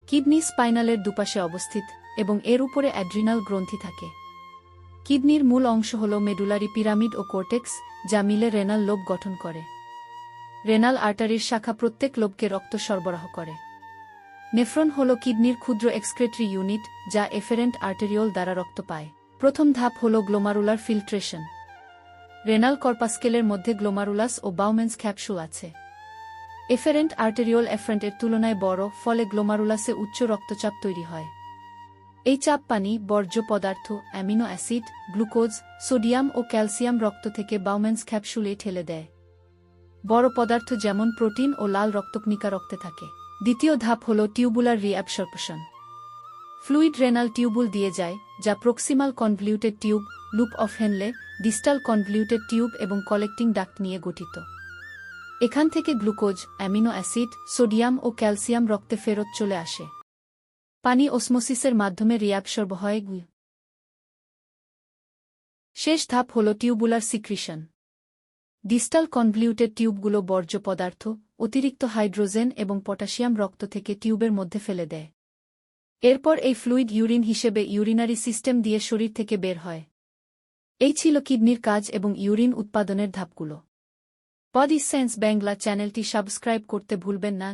Kidney স্পাইনালের দুপাশে অবস্থিত এবং এর উপরে অ্যাড্রিনাল গ্রন্থি থাকে। কিডনির মূল অংশ হল মেডুলারি পিরামিড ও কোর্টেক্স, যা মিলে রেনাল লোব গঠন করে। রেনাল আর্টারির শাখা প্রত্যেক লোবকে রক্ত সরবরাহ করে। নেফ্রন হল কিডনির ক্ষুদ্র এক্সক্রেটরি ইউনিট, যা এফেরেন্ট আর্টেরিওল দ্বারা রক্ত পায়। প্রথম ধাপ হল গ্লোমারুলার ফিল্ট্রেশন। রেনাল কর্পাস্কেলের মধ্যে গ্লোমারুলাস ও বাউমেন্স ক্যাপসুল আছে। এফেরেন্ট আর্টেরিওল এফ্রেন্টের তুলনায় বড়, ফলে গ্লোমারুলাসে উচ্চ রক্তচাপ তৈরি হয়। এই চাপ পানি, বর্জ্য পদার্থ, অ্যামিনো অ্যাসিড, গ্লুকোজ, সোডিয়াম ও ক্যালসিয়াম রক্ত থেকে বাউমেন্স ক্যাপসুলে ঠেলে দেয়। বড় পদার্থ যেমন প্রোটিন ও লাল রক্তকণিকা রক্তে থাকে। দ্বিতীয় ধাপ হল tubular reabsorption. Fluid renal tubule দিয়ে যায়, যা proximal convoluted tube, loop of Henle, distal convoluted tube এবং কালেক্টিং ডাক্ট নিয়ে গঠিত। এখান থেকে গ্লুকোজ, অ্যামিনো অ্যাসিড, সোডিয়াম ও ক্যালসিয়াম রক্তে ফেরত চলে আসে। পানি অসমোসিসের মাধ্যমে রিঅ্যাবসর্ব হয়। শেষ ধাপ হল টিউবুলার সিক্রিশন। ডিস্টাল কনভলিউটেড টিউবগুলো বর্জ্য পদার্থ, অতিরিক্ত হাইড্রোজেন এবং পটাশিয়াম রক্ত থেকে টিউবের মধ্যে ফেলে দেয়। এরপর এই ফ্লুইড ইউরিন হিসেবে ইউরিনারি সিস্টেম দিয়ে শরীর থেকে বের হয়। এই ছিল কিডনির কাজ এবং ইউরিন উৎপাদনের ধাপগুলো। বডি সেন্স বাংলা চ্যানেলটি সাবস্ক্রাইব করতে ভুলবেন না।